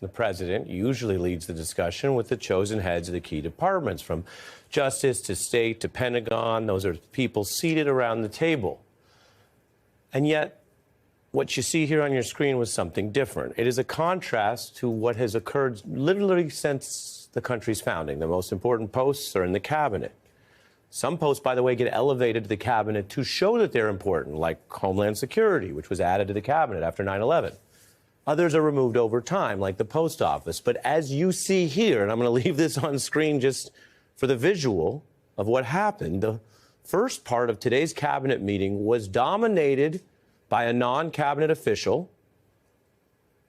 The president usually leads the discussion with the chosen heads of the key departments, from Justice to State to Pentagon. Those are people seated around the table. And yet, what you see here on your screen was something different. It is a contrast to what has occurred literally since the country's founding. The most important posts are in the cabinet. Some posts, by the way, get elevated to the cabinet to show that they're important, like Homeland Security, which was added to the cabinet after 9/11. Others are removed over time, like the post office. But as you see here, and I'm going to leave this on screen just for the visual of what happened, the first part of today's cabinet meeting was dominated by a non-cabinet official.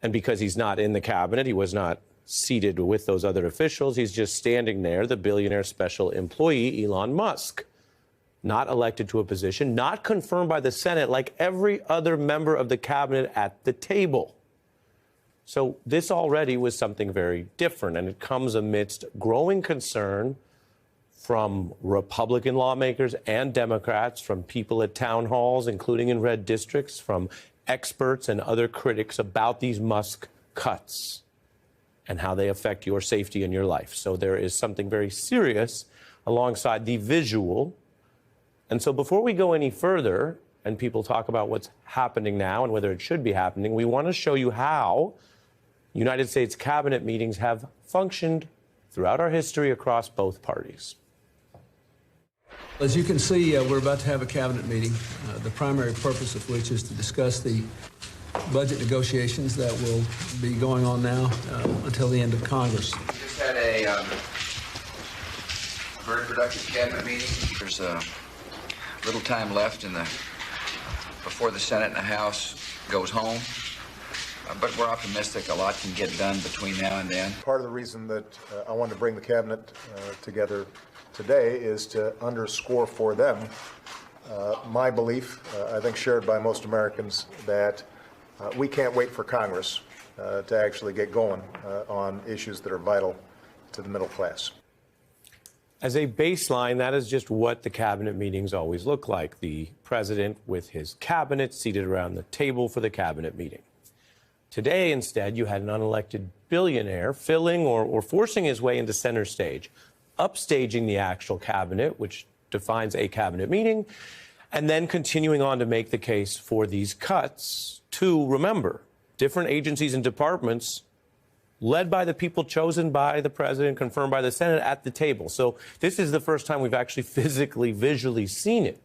And because he's not in the cabinet, he was not seated with those other officials. He's just standing there, the billionaire special employee, Elon Musk, not elected to a position, not confirmed by the Senate like every other member of the cabinet at the table. So this already was something very different, and it comes amidst growing concern from Republican lawmakers and Democrats, from people at town halls, including in red districts, from experts and other critics about these Musk cuts and how they affect your safety and your life. So there is something very serious alongside the visual. And so before we go any further and people talk about what's happening now and whether it should be happening, we want to show you how United States cabinet meetings have functioned throughout our history across both parties. As you can see, we're about to have a cabinet meeting, the primary purpose of which is to discuss the budget negotiations that will be going on now until the end of Congress. We just had a very productive cabinet meeting. There's little time left before the Senate and the House goes home. But we're optimistic a lot can get done between now and then. Part of the reason that I wanted to bring the cabinet together today is to underscore for them my belief, I think shared by most Americans, that we can't wait for Congress to actually get going on issues that are vital to the middle class. As a baseline, that is just what the cabinet meetings always look like. The president with his cabinet seated around the table for the cabinet meeting. Today, instead, you had an unelected billionaire filling or forcing his way into center stage, upstaging the actual cabinet, which defines a cabinet meeting, and then continuing on to make the case for these cuts to, remember, different agencies and departments led by the people chosen by the president, confirmed by the Senate at the table. So this is the first time we've actually physically, visually seen it.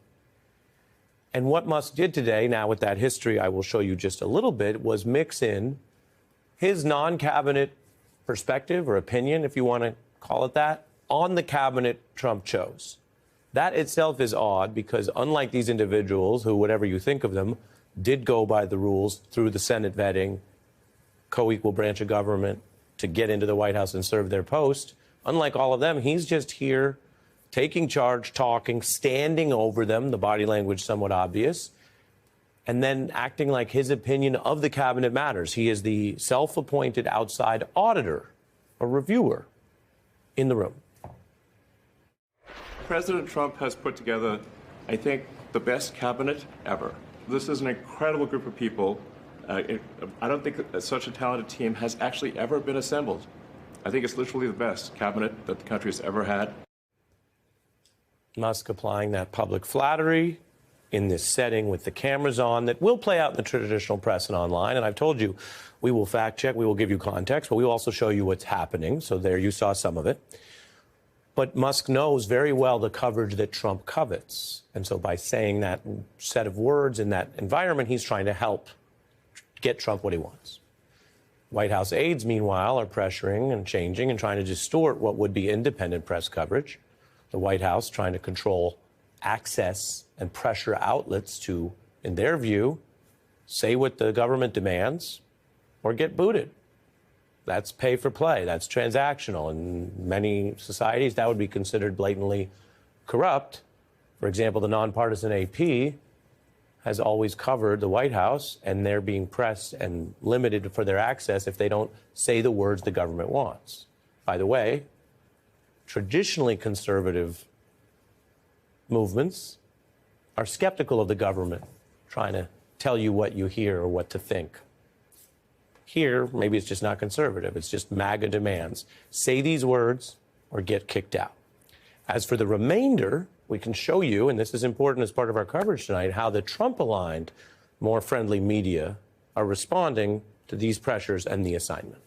And what Musk did today, now with that history I will show you just a little bit, was mix in his non-cabinet perspective or opinion, if you want to call it that, on the cabinet Trump chose. That itself is odd because unlike these individuals who, whatever you think of them, did go by the rules through the Senate vetting, co-equal branch of government to get into the White House and serve their post, unlike all of them, he's just here taking charge, talking, standing over them, the body language somewhat obvious, and then acting like his opinion of the cabinet matters. He is the self-appointed outside auditor or reviewer in the room. President Trump has put together, I think, the best cabinet ever. This is an incredible group of people. I don't think such a talented team has actually ever been assembled. I think it's literally the best cabinet that the country has ever had. Musk applying that public flattery in this setting with the cameras on that will play out in the traditional press and online. And I've told you, we will fact check, we will give you context, but we will also show you what's happening. So there you saw some of it. But Musk knows very well the coverage that Trump covets. And so by saying that set of words in that environment, he's trying to help get Trump what he wants. White House aides, meanwhile, are pressuring and changing and trying to distort what would be independent press coverage. The White House trying to control access and pressure outlets to, in their view, say what the government demands or get booted. That's pay for play. That's transactional. In many societies, that would be considered blatantly corrupt. For example, the nonpartisan AP has always covered the White House, and they're being pressed and limited for their access if they don't say the words the government wants. By the way, traditionally conservative movements are skeptical of the government trying to tell you what you hear or what to think. Here, maybe it's just not conservative. It's just MAGA demands. Say these words or get kicked out. As for the remainder, we can show you, and this is important as part of our coverage tonight, how the Trump-aligned, more friendly media are responding to these pressures and the assignment.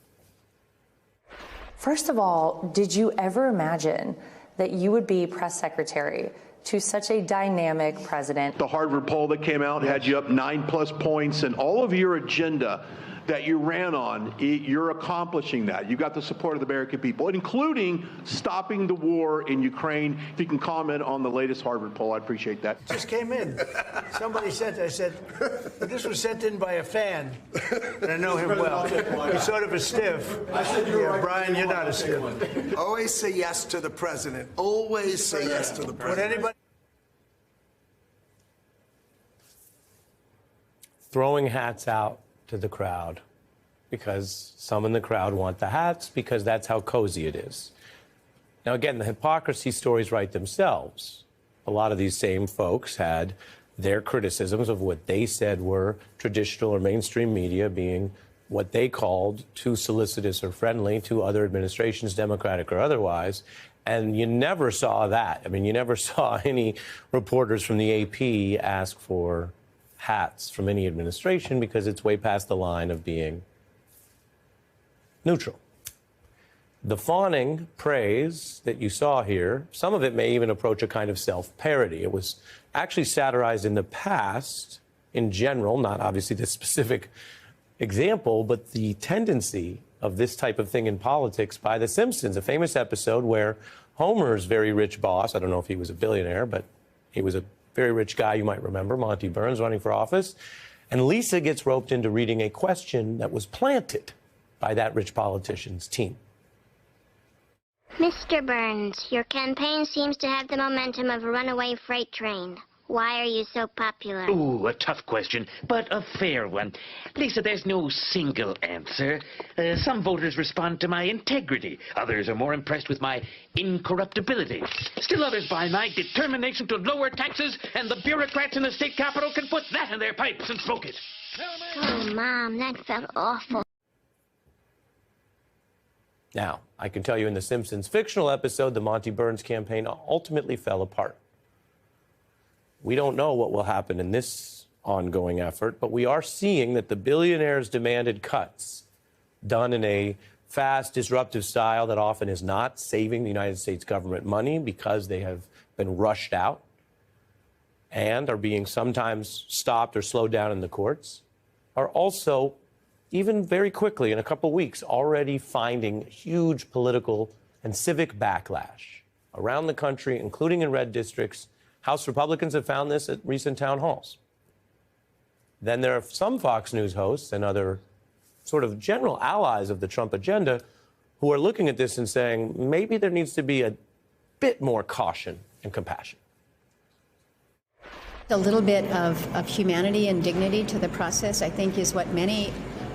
First of all, did you ever imagine that you would be press secretary to such a dynamic president? The Harvard poll that came out had you up 9+ points, and all of your agenda that you ran on, you're accomplishing that. You got the support of the American people, including stopping the war in Ukraine. If you can comment on the latest Harvard poll, I'd appreciate that. Just came in. Somebody sent, I said, this was sent in by a fan, and I know him well. He's sort of a stiff. I said, Brian, you're not a stiff. Always say yes to the president. Always say yes to the president. Would anybody? Throwing hats out to the crowd because some in the crowd want the hats because that's how cozy it is. Now, again, the hypocrisy stories write themselves. A lot of these same folks had their criticisms of what they said were traditional or mainstream media being what they called too solicitous or friendly to other administrations, Democratic or otherwise. And you never saw that. I mean, you never saw any reporters from the AP ask for hats from any administration because it's way past the line of being neutral. The fawning praise that you saw here, some of it may even approach a kind of self-parody. It was actually satirized in the past in general, not obviously this specific example, but the tendency of this type of thing in politics by The Simpsons, a famous episode where Homer's very rich boss, I don't know if he was a billionaire, but he was a very rich guy you might remember, Monty Burns, running for office. And Lisa gets roped into reading a question that was planted by that rich politician's team. Mr. Burns, your campaign seems to have the momentum of a runaway freight train. Why are you so popular? Ooh, a tough question, but a fair one. Lisa, there's no single answer. Some voters respond to my integrity. Others are more impressed with my incorruptibility. Still others by my determination to lower taxes, and the bureaucrats in the state capitol can put that in their pipes and smoke it. Oh, Mom, that felt awful. Now, I can tell you in The Simpsons fictional episode, the Monty Burns campaign ultimately fell apart. We don't know what will happen in this ongoing effort, but we are seeing that the billionaires demanded cuts done in a fast, disruptive style that often is not saving the United States government money because they have been rushed out and are being sometimes stopped or slowed down in the courts, are also, even very quickly, in a couple weeks, already finding huge political and civic backlash around the country, including in red districts. House Republicans have found this at recent town halls. Then there are some Fox News hosts and other sort of general allies of the Trump agenda who are looking at this and saying maybe there needs to be a bit more caution and compassion. A little bit of humanity and dignity to the process, I think, is what many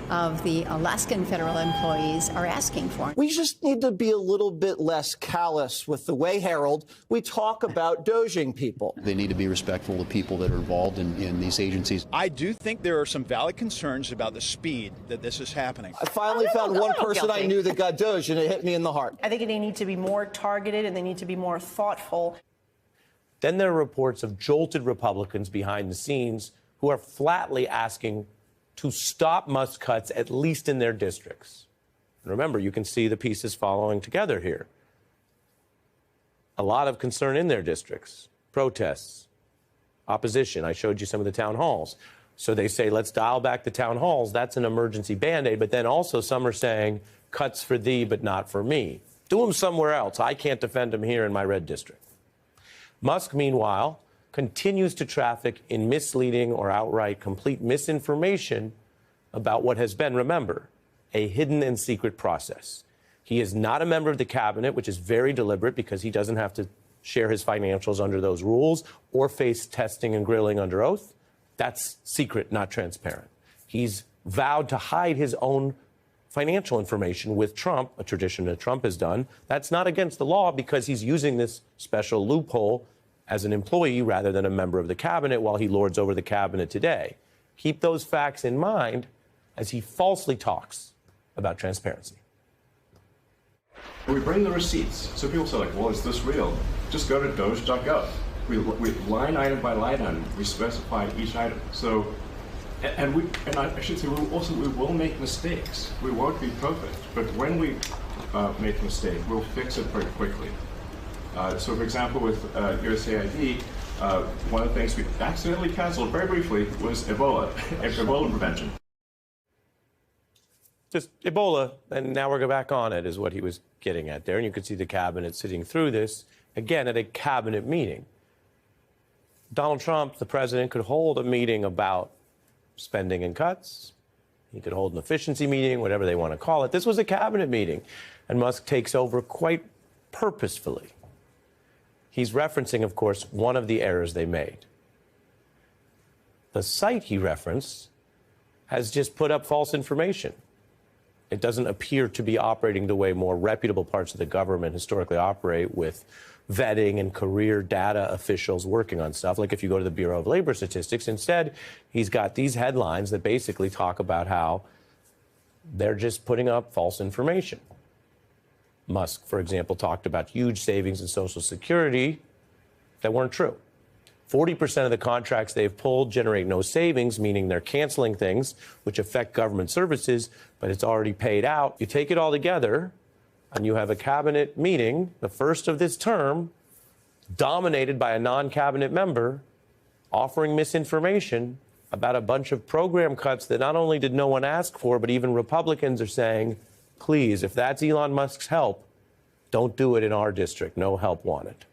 of the Alaskan federal employees are asking for. We just need to be a little bit less callous with the way, Harold, we talk about doging people. They need to be respectful of people that are involved in these agencies. I do think there are some valid concerns about the speed that this is happening. I finally found one person I knew that got doged, and it hit me in the heart. I think they need to be more targeted and they need to be more thoughtful. Then there are reports of jolted Republicans behind the scenes who are flatly asking to stop Musk cuts, at least in their districts. And remember, you can see the pieces following together here. A lot of concern in their districts, protests, opposition. I showed you some of the town halls. So they say, let's dial back the town halls. That's an emergency Band-Aid. But then also some are saying, cuts for thee, but not for me. Do them somewhere else. I can't defend them here in my red district. Musk, meanwhile, continues to traffic in misleading or outright complete misinformation about what has been, remember, a hidden and secret process. He is not a member of the cabinet, which is very deliberate because he doesn't have to share his financials under those rules or face testing and grilling under oath. That's secret, not transparent. He's vowed to hide his own financial information with Trump, a tradition that Trump has done. That's not against the law because he's using this special loophole as an employee rather than a member of the cabinet while he lords over the cabinet today. Keep those facts in mind as he falsely talks about transparency. We bring the receipts. So people say, like, well, is this real? Just go to DOGE.gov. We line item by line item, we specify each item. So, and I should say, we will make mistakes. We won't be perfect, but when we make a mistake, we'll fix it very quickly. So, for example, with USAID, one of the things we accidentally canceled very briefly was Ebola, Ebola prevention. Just Ebola, and now we're back on it, is what he was getting at there. And you could see the cabinet sitting through this, again, at a cabinet meeting. Donald Trump, the president, could hold a meeting about spending and cuts. He could hold an efficiency meeting, whatever they want to call it. This was a cabinet meeting, and Musk takes over quite purposefully. He's referencing, of course, one of the errors they made. The site he referenced has just put up false information. It doesn't appear to be operating the way more reputable parts of the government historically operate, with vetting and career data officials working on stuff. Like if you go to the Bureau of Labor Statistics, instead, he's got these headlines that basically talk about how they're just putting up false information. Musk, for example, talked about huge savings in Social Security that weren't true. 40% of the contracts they've pulled generate no savings, meaning they're canceling things which affect government services, but it's already paid out. You take it all together, and you have a cabinet meeting, the first of this term, dominated by a non-cabinet member, offering misinformation about a bunch of program cuts that not only did no one ask for, but even Republicans are saying, please, if that's Elon Musk's help, don't do it in our district. No help wanted.